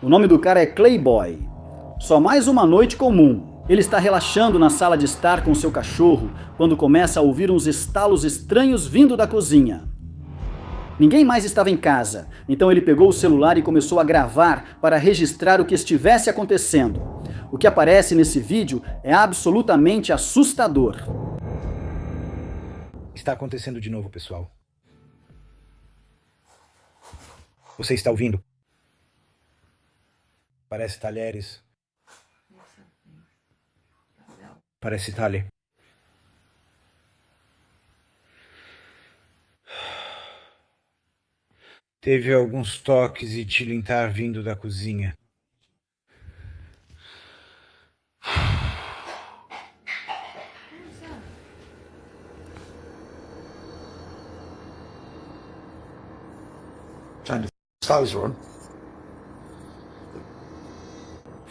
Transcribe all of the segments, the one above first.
O nome do cara é Clayboy. Só mais uma noite comum. Ele está relaxando na sala de estar com seu cachorro quando começa a ouvir uns estalos estranhos vindo da cozinha. Ninguém mais estava em casa, então ele pegou o celular e começou a gravar para registrar o que estivesse acontecendo. O que aparece nesse vídeo é absolutamente assustador. Está acontecendo de novo, pessoal. Você está ouvindo? Parece talheres. Parece talher. Teve alguns toques e tilintar vindo da cozinha.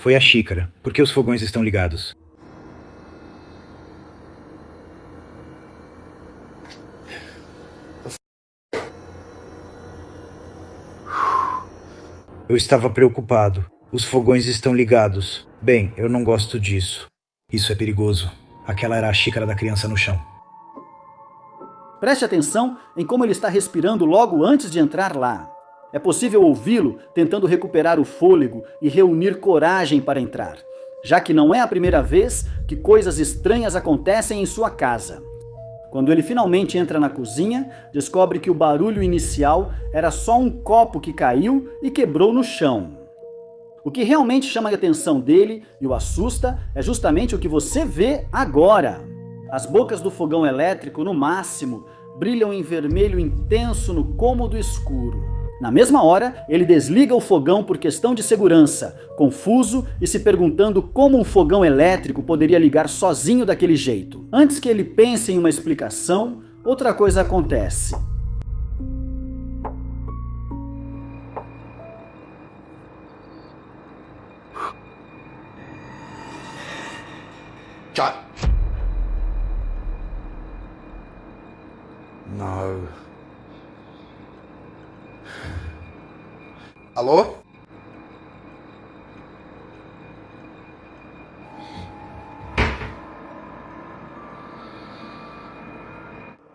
Foi a xícara. Por que os fogões estão ligados? Eu estava preocupado. Os fogões estão ligados. Bem, eu não gosto disso. Isso é perigoso. Aquela era a xícara da criança no chão. Preste atenção em como ele está respirando logo antes de entrar lá. É possível ouvi-lo tentando recuperar o fôlego e reunir coragem para entrar, já que não é a primeira vez que coisas estranhas acontecem em sua casa. Quando ele finalmente entra na cozinha, descobre que o barulho inicial era só um copo que caiu e quebrou no chão. O que realmente chama a atenção dele e o assusta é justamente o que você vê agora. As bocas do fogão elétrico, no máximo, brilham em vermelho intenso no cômodo escuro. Na mesma hora, ele desliga o fogão por questão de segurança, confuso e se perguntando como um fogão elétrico poderia ligar sozinho daquele jeito. Antes que ele pense em uma explicação, outra coisa acontece. Shut. No. Alô?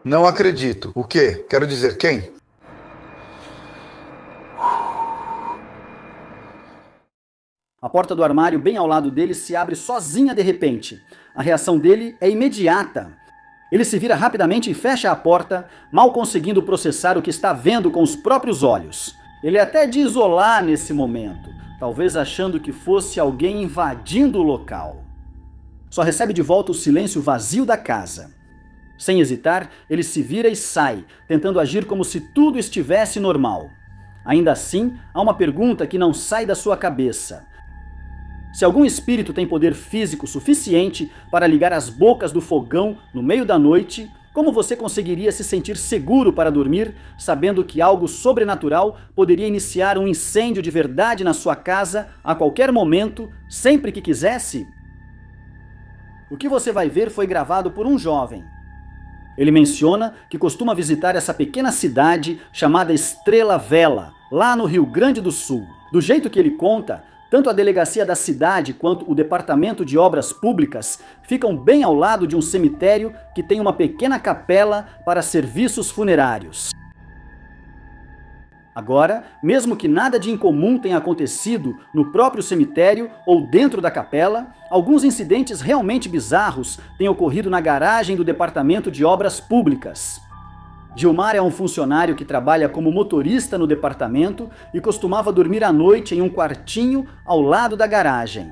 Não acredito. O quê? Quero dizer, quem? A porta do armário bem ao lado dele se abre sozinha de repente. A reação dele é imediata. Ele se vira rapidamente e fecha a porta, mal conseguindo processar o que está vendo com os próprios olhos. Ele até diz olá nesse momento, talvez achando que fosse alguém invadindo o local. Só recebe de volta o silêncio vazio da casa. Sem hesitar, ele se vira e sai, tentando agir como se tudo estivesse normal. Ainda assim, há uma pergunta que não sai da sua cabeça. Se algum espírito tem poder físico suficiente para ligar as bocas do fogão no meio da noite, como você conseguiria se sentir seguro para dormir, sabendo que algo sobrenatural poderia iniciar um incêndio de verdade na sua casa a qualquer momento, sempre que quisesse? O que você vai ver foi gravado por um jovem. Ele menciona que costuma visitar essa pequena cidade chamada Estrela Vela, lá no Rio Grande do Sul. Do jeito que ele conta, tanto a delegacia da cidade quanto o departamento de obras públicas ficam bem ao lado de um cemitério que tem uma pequena capela para serviços funerários. Agora, mesmo que nada de incomum tenha acontecido no próprio cemitério ou dentro da capela, alguns incidentes realmente bizarros têm ocorrido na garagem do departamento de obras públicas. Gilmar é um funcionário que trabalha como motorista no departamento e costumava dormir à noite em um quartinho ao lado da garagem.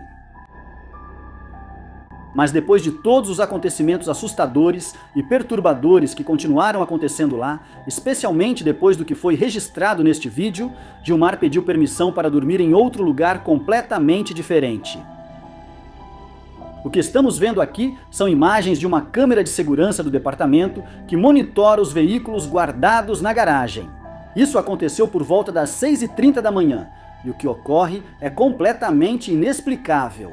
Mas depois de todos os acontecimentos assustadores e perturbadores que continuaram acontecendo lá, especialmente depois do que foi registrado neste vídeo, Gilmar pediu permissão para dormir em outro lugar completamente diferente. O que estamos vendo aqui são imagens de uma câmera de segurança do departamento que monitora os veículos guardados na garagem. Isso aconteceu por volta das 6h30 da manhã, e o que ocorre é completamente inexplicável.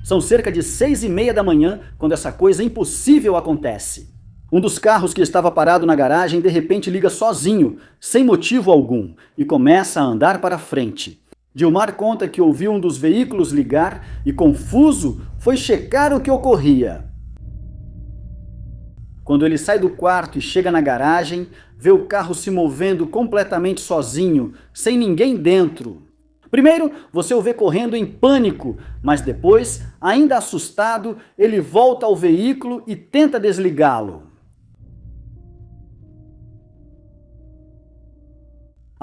São cerca de 6h30 da manhã quando essa coisa impossível acontece. Um dos carros que estava parado na garagem de repente liga sozinho, sem motivo algum, e começa a andar para frente. Gilmar conta que ouviu um dos veículos ligar e, confuso, foi checar o que ocorria. Quando ele sai do quarto e chega na garagem, vê o carro se movendo completamente sozinho, sem ninguém dentro. Primeiro, você o vê correndo em pânico, mas depois, ainda assustado, ele volta ao veículo e tenta desligá-lo.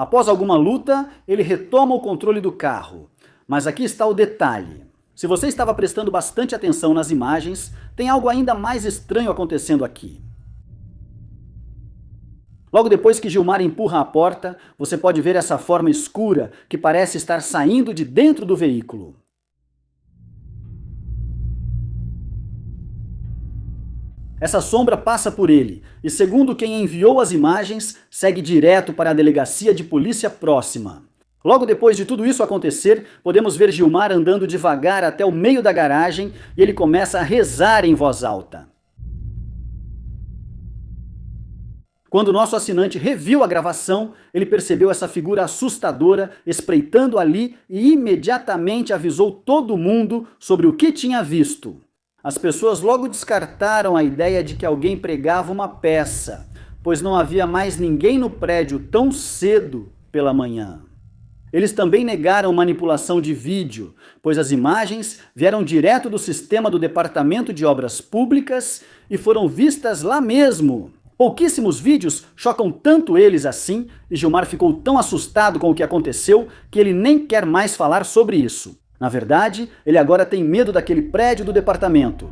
Após alguma luta, ele retoma o controle do carro. Mas aqui está o detalhe. Se você estava prestando bastante atenção nas imagens, tem algo ainda mais estranho acontecendo aqui. Logo depois que Gilmar empurra a porta, você pode ver essa forma escura que parece estar saindo de dentro do veículo. Essa sombra passa por ele e, segundo quem enviou as imagens, segue direto para a delegacia de polícia próxima. Logo depois de tudo isso acontecer, podemos ver Gilmar andando devagar até o meio da garagem e ele começa a rezar em voz alta. Quando o nosso assinante reviu a gravação, ele percebeu essa figura assustadora espreitando ali e imediatamente avisou todo mundo sobre o que tinha visto. As pessoas logo descartaram a ideia de que alguém pregava uma peça, pois não havia mais ninguém no prédio tão cedo pela manhã. Eles também negaram manipulação de vídeo, pois as imagens vieram direto do sistema do Departamento de Obras Públicas e foram vistas lá mesmo. Pouquíssimos vídeos chocam tanto eles assim, e Gilmar ficou tão assustado com o que aconteceu que ele nem quer mais falar sobre isso. Na verdade, ele agora tem medo daquele prédio do departamento.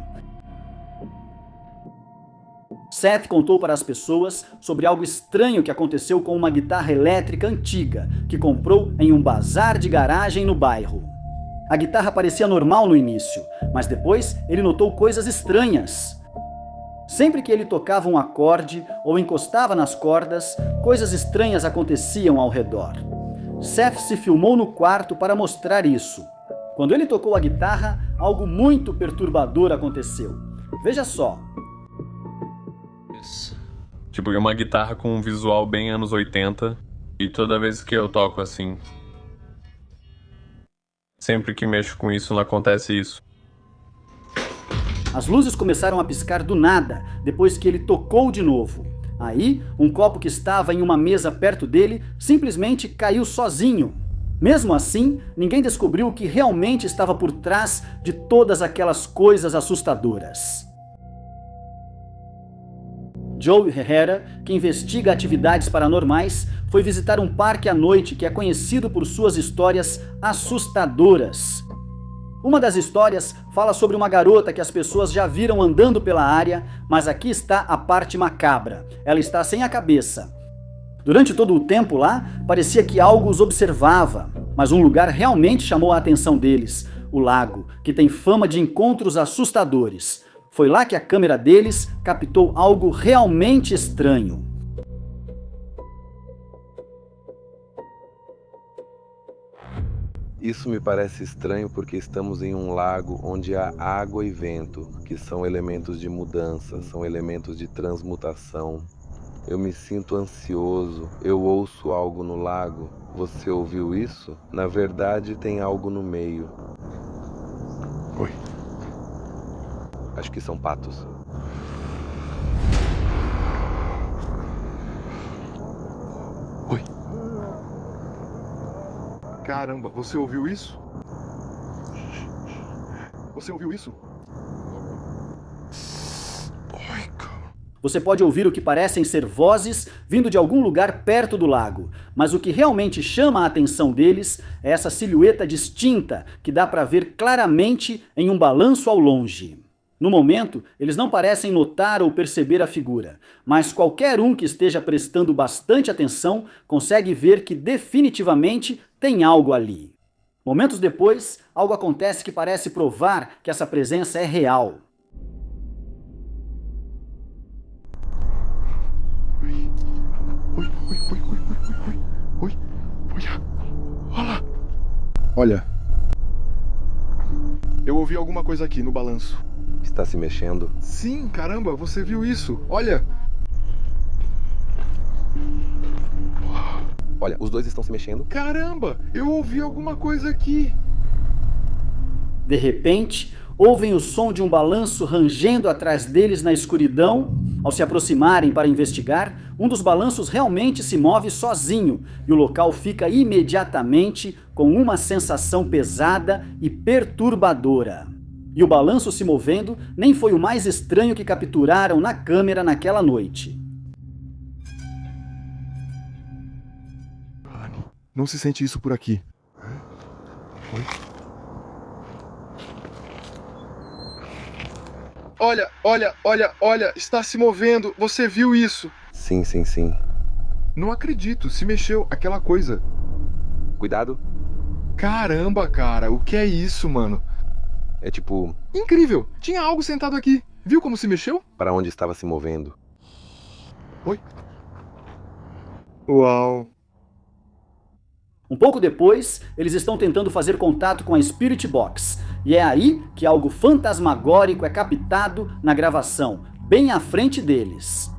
Seth contou para as pessoas sobre algo estranho que aconteceu com uma guitarra elétrica antiga que comprou em um bazar de garagem no bairro. A guitarra parecia normal no início, mas depois ele notou coisas estranhas. Sempre que ele tocava um acorde ou encostava nas cordas, coisas estranhas aconteciam ao redor. Seth se filmou no quarto para mostrar isso. Quando ele tocou a guitarra, algo muito perturbador aconteceu. Veja só. Tipo, é uma guitarra com um visual bem anos 80. E toda vez que eu toco assim, sempre que mexo com isso, não acontece isso. As luzes começaram a piscar do nada, depois que ele tocou de novo. Aí, um copo que estava em uma mesa perto dele simplesmente caiu sozinho. Mesmo assim, ninguém descobriu o que realmente estava por trás de todas aquelas coisas assustadoras. Joe Herrera, que investiga atividades paranormais, foi visitar um parque à noite que é conhecido por suas histórias assustadoras. Uma das histórias fala sobre uma garota que as pessoas já viram andando pela área, mas aqui está a parte macabra. Ela está sem a cabeça. Durante todo o tempo lá, parecia que algo os observava, mas um lugar realmente chamou a atenção deles, o lago, que tem fama de encontros assustadores. Foi lá que a câmera deles captou algo realmente estranho. Isso me parece estranho porque estamos em um lago onde há água e vento, que são elementos de mudança, são elementos de transmutação. Eu me sinto ansioso, eu ouço algo no lago. Você ouviu isso? Na verdade, tem algo no meio. Oi. Acho que são patos. Oi. Caramba, você ouviu isso? Você ouviu isso? Oi, cara. Você pode ouvir o que parecem ser vozes vindo de algum lugar perto do lago, mas o que realmente chama a atenção deles é essa silhueta distinta que dá para ver claramente em um balanço ao longe. No momento, eles não parecem notar ou perceber a figura, mas qualquer um que esteja prestando bastante atenção consegue ver que definitivamente tem algo ali. Momentos depois, algo acontece que parece provar que essa presença é real. Olha. Eu ouvi alguma coisa aqui no balanço. Está se mexendo? Sim, caramba, você viu isso? Olha! Olha, os dois estão se mexendo. Caramba, eu ouvi alguma coisa aqui. De repente, ouvem o som de um balanço rangendo atrás deles na escuridão. Ao se aproximarem para investigar, um dos balanços realmente se move sozinho e o local fica imediatamente com uma sensação pesada e perturbadora. E o balanço se movendo nem foi o mais estranho que capturaram na câmera naquela noite. Não se sente isso por aqui. Oi? Olha, está se movendo. Você viu isso? Sim, sim, sim. Não acredito, se mexeu aquela coisa. Cuidado. Caramba, cara, o que é isso, mano? É tipo, Incrível, tinha algo sentado aqui. Viu como se mexeu? para onde estava se movendo. Oi? Uau. Um pouco depois, eles estão tentando fazer contato com a Spirit Box, e é aí que algo fantasmagórico é captado na gravação, bem à frente deles.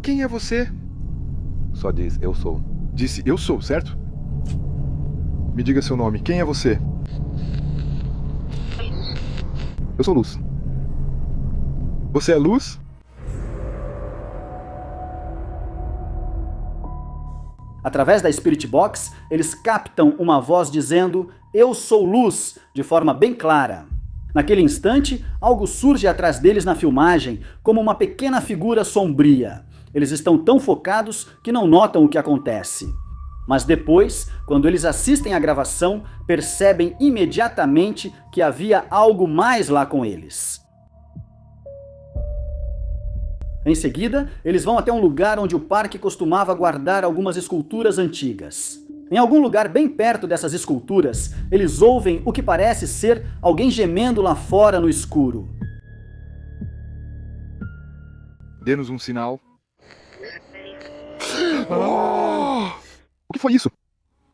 Quem é você? Só diz, eu sou. Disse, eu sou, certo? Me diga seu nome, quem é você? Eu sou Luz. Você é Luz? Através da Spirit Box, eles captam uma voz dizendo "Eu sou luz", de forma bem clara. Naquele instante, algo surge atrás deles na filmagem, como uma pequena figura sombria. Eles estão tão focados que não notam o que acontece. Mas depois, quando eles assistem à gravação, percebem imediatamente que havia algo mais lá com eles. Em seguida, eles vão até um lugar onde o parque costumava guardar algumas esculturas antigas. Em algum lugar bem perto dessas esculturas, eles ouvem o que parece ser alguém gemendo lá fora no escuro. Dê-nos um sinal. Oh! O que foi isso?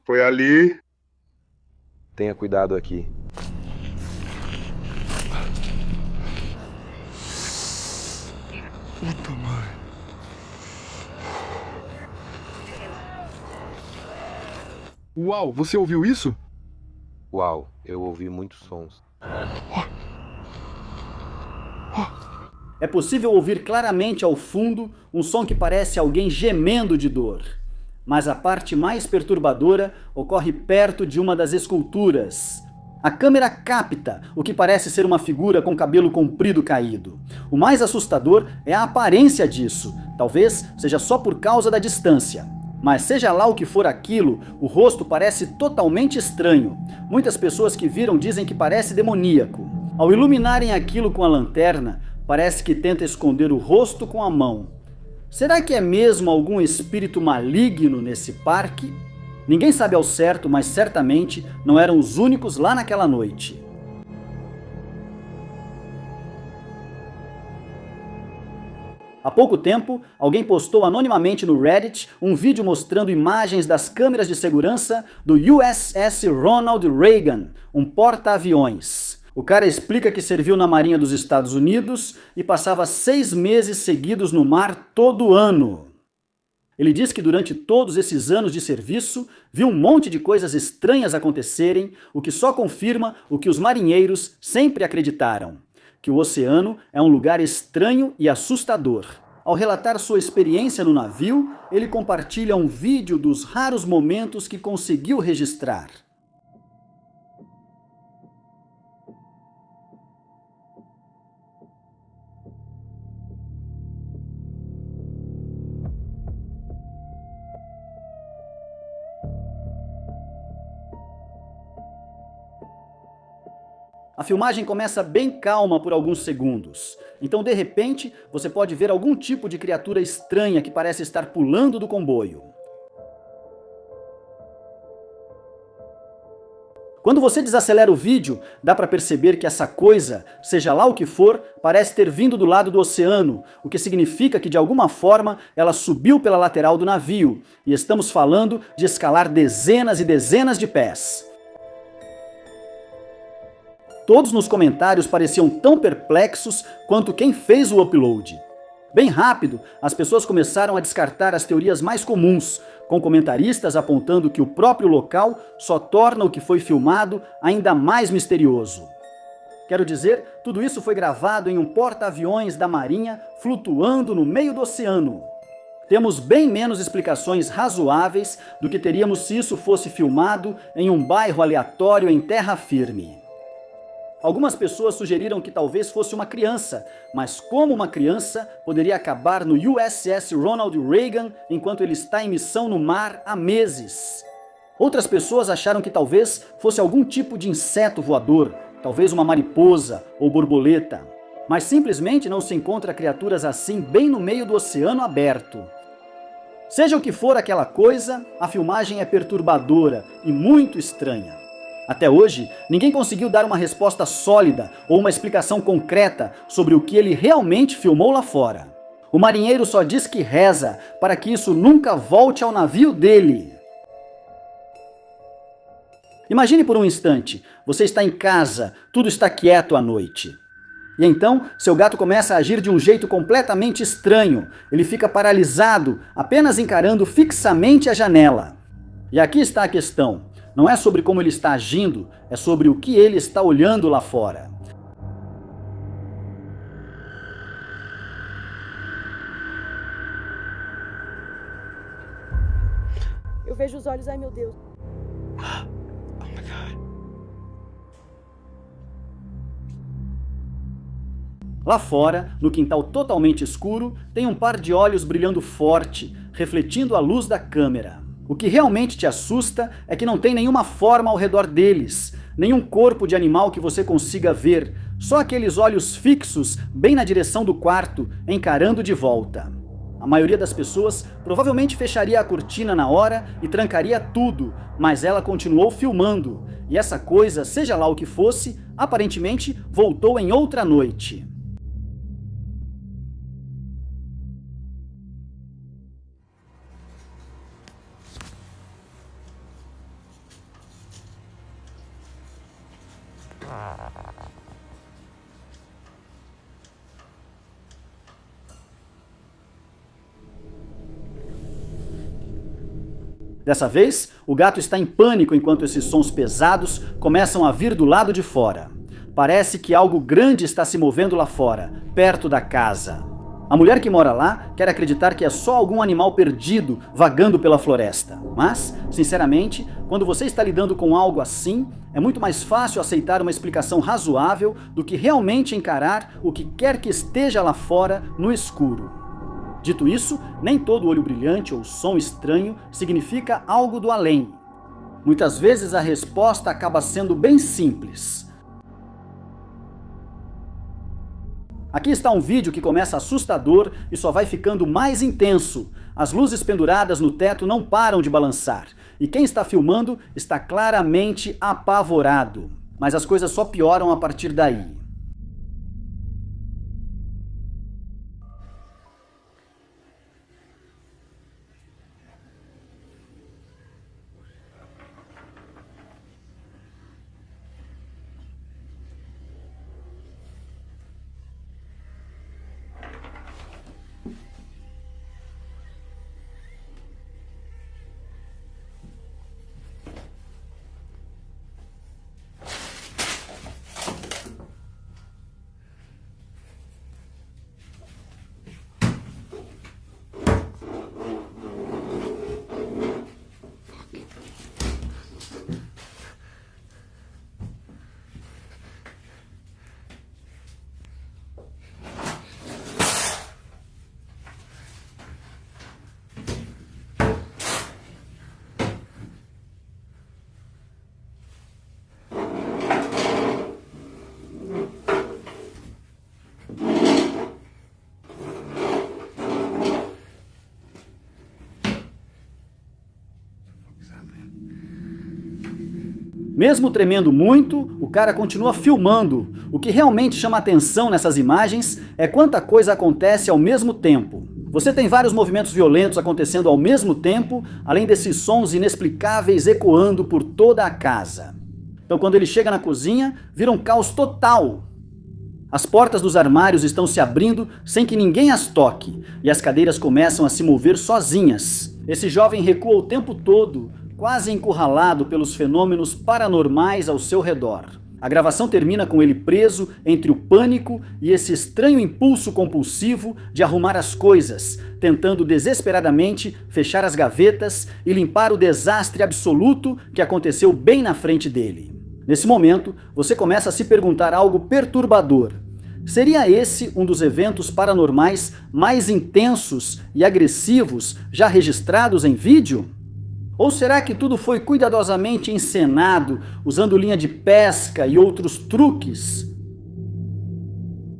Foi ali. Tenha cuidado aqui. Puta, mãe. Uau, você ouviu isso? Uau, eu ouvi muitos sons. É possível ouvir claramente ao fundo um som que parece alguém gemendo de dor. Mas a parte mais perturbadora ocorre perto de uma das esculturas. A câmera capta o que parece ser uma figura com cabelo comprido caído. O mais assustador é a aparência disso. Talvez seja só por causa da distância. Mas seja lá o que for aquilo, o rosto parece totalmente estranho. Muitas pessoas que viram dizem que parece demoníaco. Ao iluminarem aquilo com a lanterna, parece que tenta esconder o rosto com a mão. Será que é mesmo algum espírito maligno nesse parque? Ninguém sabe ao certo, mas certamente não eram os únicos lá naquela noite. Há pouco tempo, alguém postou anonimamente no Reddit um vídeo mostrando imagens das câmeras de segurança do USS Ronald Reagan, um porta-aviões. O cara explica que serviu na Marinha dos Estados Unidos e passava 6 meses seguidos no mar todo ano. Ele diz que durante todos esses anos de serviço, viu um monte de coisas estranhas acontecerem, o que só confirma o que os marinheiros sempre acreditaram, que o oceano é um lugar estranho e assustador. Ao relatar sua experiência no navio, ele compartilha um vídeo dos raros momentos que conseguiu registrar. A filmagem começa bem calma por alguns segundos. Então, de repente, você pode ver algum tipo de criatura estranha que parece estar pulando do comboio. Quando você desacelera o vídeo, dá para perceber que essa coisa, seja lá o que for, parece ter vindo do lado do oceano, o que significa que de alguma forma ela subiu pela lateral do navio, e estamos falando de escalar dezenas e dezenas de pés. Todos nos comentários pareciam tão perplexos quanto quem fez o upload. Bem rápido, as pessoas começaram a descartar as teorias mais comuns, com comentaristas apontando que o próprio local só torna o que foi filmado ainda mais misterioso. Quero dizer, tudo isso foi gravado em um porta-aviões da Marinha flutuando no meio do oceano. Temos bem menos explicações razoáveis do que teríamos se isso fosse filmado em um bairro aleatório em terra firme. Algumas pessoas sugeriram que talvez fosse uma criança, mas como uma criança poderia acabar no USS Ronald Reagan enquanto ele está em missão no mar há meses? Outras pessoas acharam que talvez fosse algum tipo de inseto voador, talvez uma mariposa ou borboleta, mas simplesmente não se encontra criaturas assim bem no meio do oceano aberto. Seja o que for aquela coisa, a filmagem é perturbadora e muito estranha. Até hoje, ninguém conseguiu dar uma resposta sólida ou uma explicação concreta sobre o que ele realmente filmou lá fora. O marinheiro só diz que reza para que isso nunca volte ao navio dele. Imagine por um instante, você está em casa, tudo está quieto à noite. E então, seu gato começa a agir de um jeito completamente estranho. Ele fica paralisado, apenas encarando fixamente a janela. E aqui está a questão. Não é sobre como ele está agindo, é sobre o que ele está olhando lá fora. Eu vejo os olhos, ai meu Deus. Oh my God. Lá fora, no quintal totalmente escuro, tem um par de olhos brilhando forte, refletindo a luz da câmera. O que realmente te assusta é que não tem nenhuma forma ao redor deles, nenhum corpo de animal que você consiga ver, só aqueles olhos fixos bem na direção do quarto, encarando de volta. A maioria das pessoas provavelmente fecharia a cortina na hora e trancaria tudo, mas ela continuou filmando, e essa coisa, seja lá o que fosse, aparentemente voltou em outra noite. Dessa vez, o gato está em pânico enquanto esses sons pesados começam a vir do lado de fora. Parece que algo grande está se movendo lá fora, perto da casa. A mulher que mora lá quer acreditar que é só algum animal perdido vagando pela floresta. Mas, sinceramente, quando você está lidando com algo assim, é muito mais fácil aceitar uma explicação razoável do que realmente encarar o que quer que esteja lá fora no escuro. Dito isso, nem todo olho brilhante ou som estranho significa algo do além. Muitas vezes a resposta acaba sendo bem simples. Aqui está um vídeo que começa assustador e só vai ficando mais intenso. As luzes penduradas no teto não param de balançar, e quem está filmando está claramente apavorado. Mas as coisas só pioram a partir daí. Mesmo tremendo muito, o cara continua filmando. O que realmente chama atenção nessas imagens é quanta coisa acontece ao mesmo tempo. Você tem vários movimentos violentos acontecendo ao mesmo tempo, além desses sons inexplicáveis ecoando por toda a casa. Então, quando ele chega na cozinha, vira um caos total. As portas dos armários estão se abrindo sem que ninguém as toque, e as cadeiras começam a se mover sozinhas. Esse jovem recua o tempo todo, quase encurralado pelos fenômenos paranormais ao seu redor. A gravação termina com ele preso entre o pânico e esse estranho impulso compulsivo de arrumar as coisas, tentando desesperadamente fechar as gavetas e limpar o desastre absoluto que aconteceu bem na frente dele. Nesse momento, você começa a se perguntar algo perturbador. Seria esse um dos eventos paranormais mais intensos e agressivos já registrados em vídeo? Ou será que tudo foi cuidadosamente encenado, usando linha de pesca e outros truques?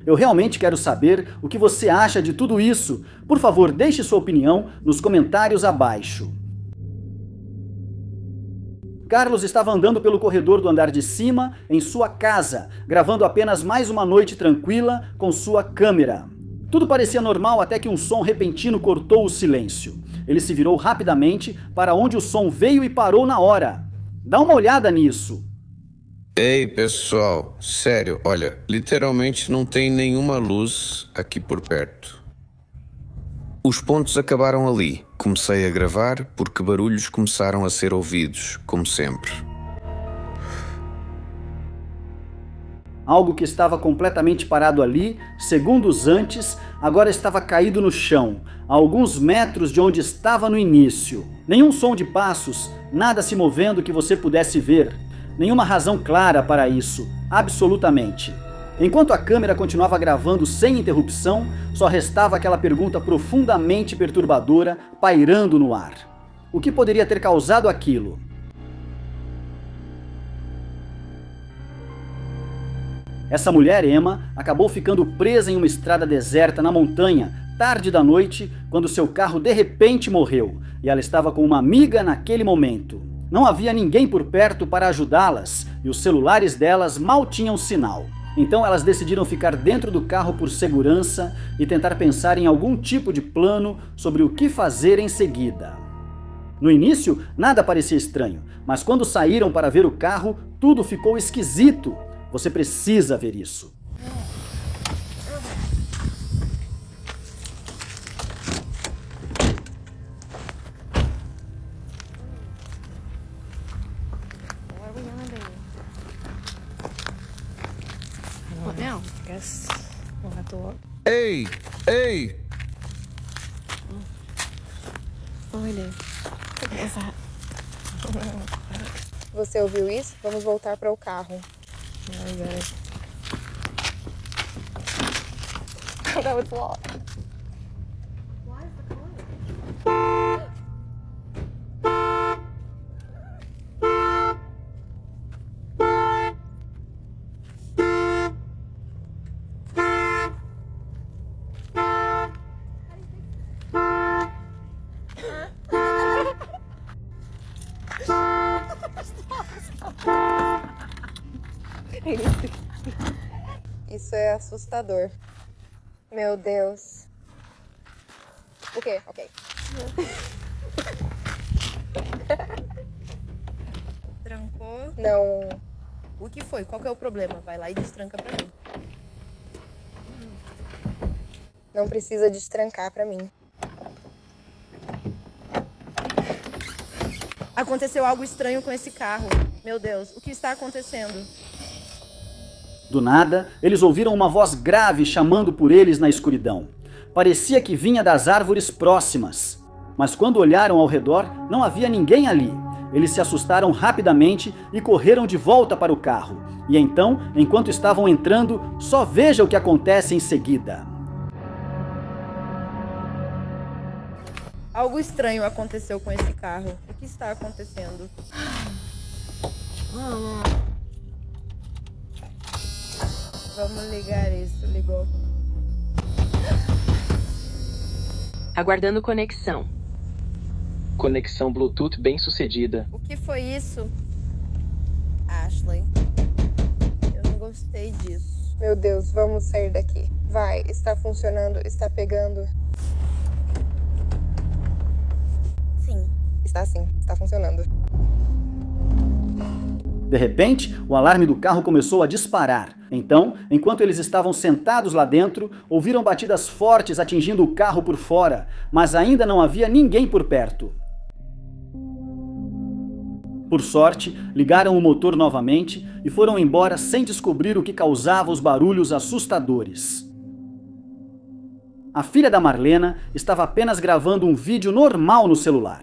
Eu realmente quero saber o que você acha de tudo isso. Por favor, deixe sua opinião nos comentários abaixo. Carlos estava andando pelo corredor do andar de cima, em sua casa, gravando apenas mais uma noite tranquila com sua câmera. Tudo parecia normal até que um som repentino cortou o silêncio. Ele se virou rapidamente para onde o som veio e parou na hora. Dá uma olhada nisso. Ei, pessoal, sério, olha, literalmente não tem nenhuma luz aqui por perto. Os pontos acabaram ali. Comecei a gravar porque barulhos começaram a ser ouvidos, como sempre. Algo que estava completamente parado ali, segundos antes, agora estava caído no chão, a alguns metros de onde estava no início. Nenhum som de passos, nada se movendo que você pudesse ver. Nenhuma razão clara para isso, absolutamente. Enquanto a câmera continuava gravando sem interrupção, só restava aquela pergunta profundamente perturbadora pairando no ar. O que poderia ter causado aquilo? Essa mulher, Emma, acabou ficando presa em uma estrada deserta na montanha, tarde da noite, quando seu carro de repente morreu, e ela estava com uma amiga naquele momento. Não havia ninguém por perto para ajudá-las, e os celulares delas mal tinham sinal. Então elas decidiram ficar dentro do carro por segurança e tentar pensar em algum tipo de plano sobre o que fazer em seguida. No início, nada parecia estranho, mas quando saíram para ver o carro, tudo ficou esquisito. Você precisa ver isso. What now? Guess we'll have to walk. Ei! Ei! What do we do? What is that? Você ouviu isso? Vamos voltar para o carro. That was locked. Isso é assustador. Meu Deus. O quê? Ok. Trancou? Não. O que foi? Qual que é o problema? Vai lá e destranca pra mim. Não precisa destrancar pra mim. Aconteceu algo estranho com esse carro. Meu Deus, o que está acontecendo? Do nada, eles ouviram uma voz grave chamando por eles na escuridão. Parecia que vinha das árvores próximas. Mas quando olharam ao redor, não havia ninguém ali. Eles se assustaram rapidamente e correram de volta para o carro. E então, enquanto estavam entrando, só veja o que acontece em seguida. Algo estranho aconteceu com esse carro. O que está acontecendo? Vamos ligar isso. Ligou. Aguardando conexão. Conexão Bluetooth bem sucedida. O que foi isso? Ashley. Eu não gostei disso. Meu Deus, vamos sair daqui. Vai, está funcionando, está pegando. Sim. Está funcionando. De repente, o alarme do carro começou a disparar. Então, enquanto eles estavam sentados lá dentro, ouviram batidas fortes atingindo o carro por fora, mas ainda não havia ninguém por perto. Por sorte, ligaram o motor novamente e foram embora sem descobrir o que causava os barulhos assustadores. A filha da Marlena estava apenas gravando um vídeo normal no celular.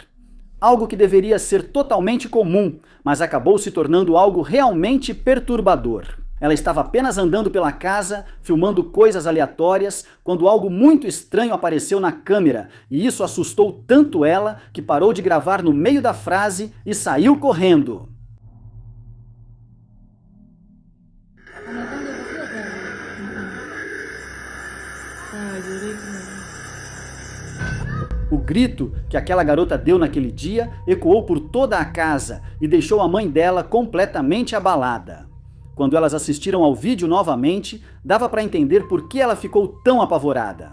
Algo que deveria ser totalmente comum, mas acabou se tornando algo realmente perturbador. Ela estava apenas andando pela casa, filmando coisas aleatórias, quando algo muito estranho apareceu na câmera, e isso assustou tanto ela que parou de gravar no meio da frase e saiu correndo. O grito que aquela garota deu naquele dia ecoou por toda a casa e deixou a mãe dela completamente abalada. Quando elas assistiram ao vídeo novamente, dava para entender por que ela ficou tão apavorada.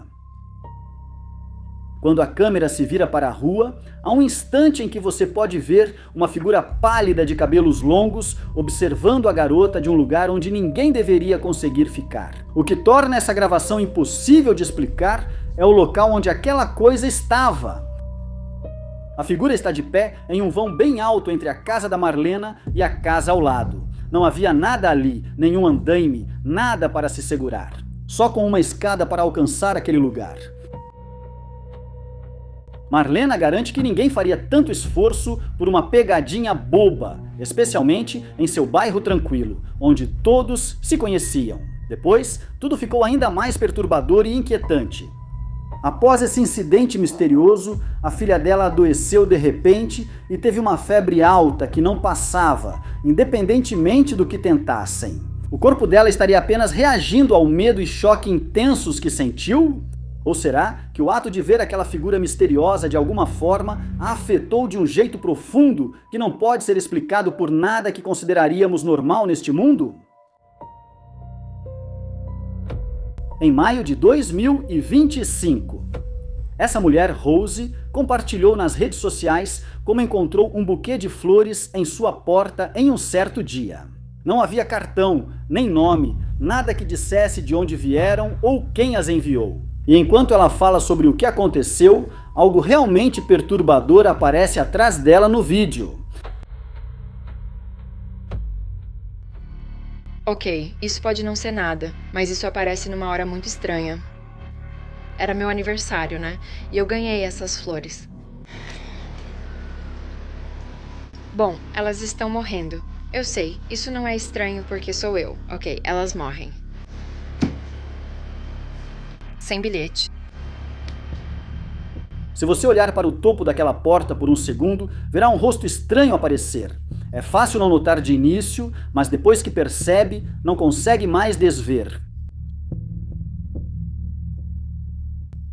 Quando a câmera se vira para a rua, há um instante em que você pode ver uma figura pálida de cabelos longos observando a garota de um lugar onde ninguém deveria conseguir ficar. O que torna essa gravação impossível de explicar é o local onde aquela coisa estava. A figura está de pé em um vão bem alto entre a casa da Marlena e a casa ao lado. Não havia nada ali, nenhum andaime, nada para se segurar. Só com uma escada para alcançar aquele lugar. Marlena garante que ninguém faria tanto esforço por uma pegadinha boba, especialmente em seu bairro tranquilo, onde todos se conheciam. Depois, tudo ficou ainda mais perturbador e inquietante. Após esse incidente misterioso, a filha dela adoeceu de repente e teve uma febre alta que não passava, independentemente do que tentassem. O corpo dela estaria apenas reagindo ao medo e choque intensos que sentiu? Ou será que o ato de ver aquela figura misteriosa de alguma forma a afetou de um jeito profundo que não pode ser explicado por nada que consideraríamos normal neste mundo? Em maio de 2025, essa mulher, Rose, compartilhou nas redes sociais como encontrou um buquê de flores em sua porta em um certo dia. Não havia cartão, nem nome, nada que dissesse de onde vieram ou quem as enviou. E enquanto ela fala sobre o que aconteceu, algo realmente perturbador aparece atrás dela no vídeo. Ok, isso pode não ser nada, mas isso aparece numa hora muito estranha. Era meu aniversário, né? E eu ganhei essas flores. Bom, elas estão morrendo. Eu sei, isso não é estranho porque sou eu. Ok, elas morrem. Sem bilhete. Se você olhar para o topo daquela porta por um segundo, verá um rosto estranho aparecer. É fácil não notar de início, mas depois que percebe, não consegue mais desver.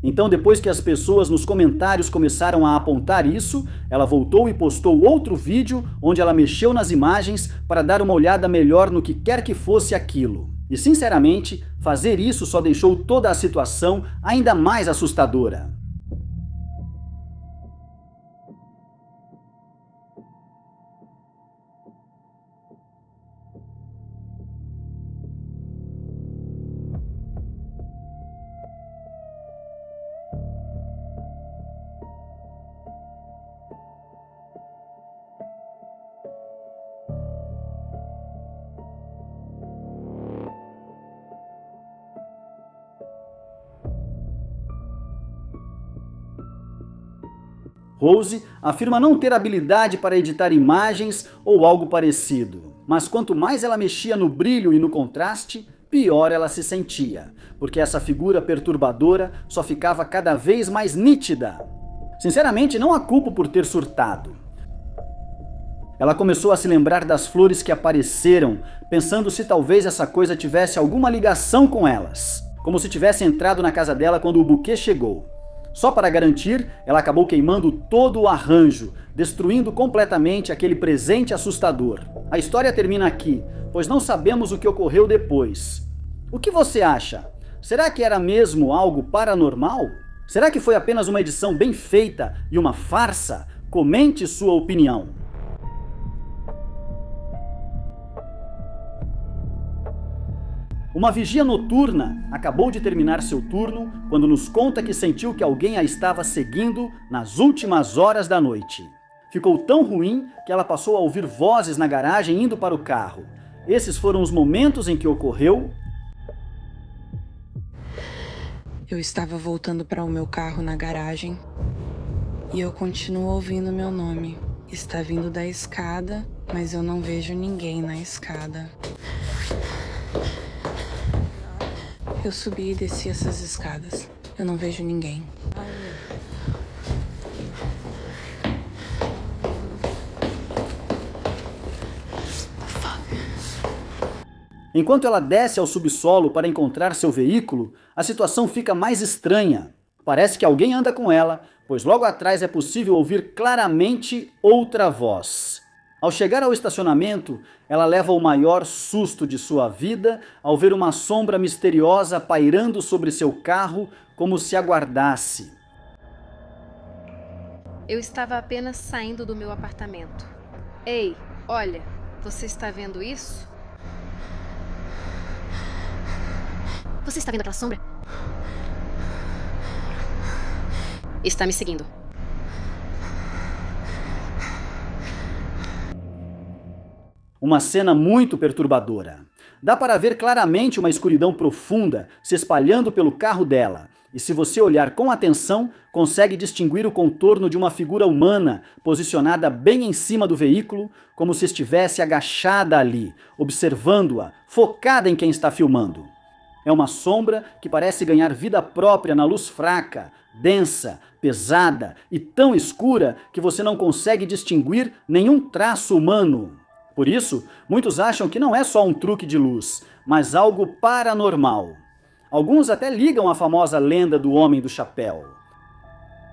Então, depois que as pessoas nos comentários começaram a apontar isso, ela voltou e postou outro vídeo onde ela mexeu nas imagens para dar uma olhada melhor no que quer que fosse aquilo. E, sinceramente, fazer isso só deixou toda a situação ainda mais assustadora. Rose afirma não ter habilidade para editar imagens ou algo parecido. Mas quanto mais ela mexia no brilho e no contraste, pior ela se sentia, porque essa figura perturbadora só ficava cada vez mais nítida. Sinceramente, não a culpo por ter surtado. Ela começou a se lembrar das flores que apareceram, pensando se talvez essa coisa tivesse alguma ligação com elas, como se tivesse entrado na casa dela quando o buquê chegou. Só para garantir, ela acabou queimando todo o arranjo, destruindo completamente aquele presente assustador. A história termina aqui, pois não sabemos o que ocorreu depois. O que você acha? Será que era mesmo algo paranormal? Será que foi apenas uma edição bem feita e uma farsa? Comente sua opinião. Uma vigia noturna acabou de terminar seu turno quando nos conta que sentiu que alguém a estava seguindo nas últimas horas da noite. Ficou tão ruim que ela passou a ouvir vozes na garagem indo para o carro. Esses foram os momentos em que ocorreu. Eu estava voltando para o meu carro na garagem e eu continuo ouvindo meu nome. Está vindo da escada, mas eu não vejo ninguém na escada. Eu subi e desci essas escadas. Eu não vejo ninguém. Enquanto ela desce ao subsolo para encontrar seu veículo, a situação fica mais estranha. Parece que alguém anda com ela, pois logo atrás é possível ouvir claramente outra voz. Ao chegar ao estacionamento, ela leva o maior susto de sua vida ao ver uma sombra misteriosa pairando sobre seu carro como se aguardasse. Eu estava apenas saindo do meu apartamento. Ei, olha, você está vendo isso? Você está vendo aquela sombra? Está me seguindo. Uma cena muito perturbadora. Dá para ver claramente uma escuridão profunda se espalhando pelo carro dela. E se você olhar com atenção, consegue distinguir o contorno de uma figura humana posicionada bem em cima do veículo, como se estivesse agachada ali, observando-a, focada em quem está filmando. É uma sombra que parece ganhar vida própria na luz fraca, densa, pesada e tão escura que você não consegue distinguir nenhum traço humano. Por isso, muitos acham que não é só um truque de luz, mas algo paranormal. Alguns até ligam à famosa lenda do Homem do Chapéu.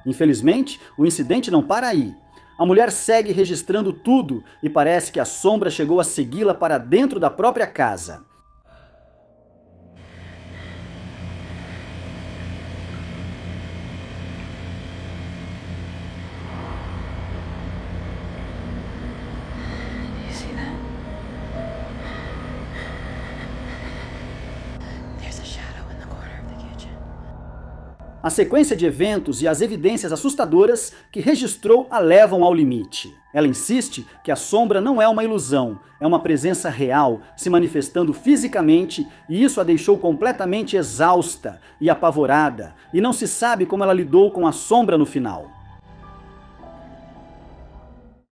Infelizmente, o incidente não para aí. A mulher segue registrando tudo e parece que a sombra chegou a segui-la para dentro da própria casa. A sequência de eventos e as evidências assustadoras que registrou a levam ao limite. Ela insiste que a sombra não é uma ilusão, é uma presença real, se manifestando fisicamente, e isso a deixou completamente exausta e apavorada, e não se sabe como ela lidou com a sombra no final.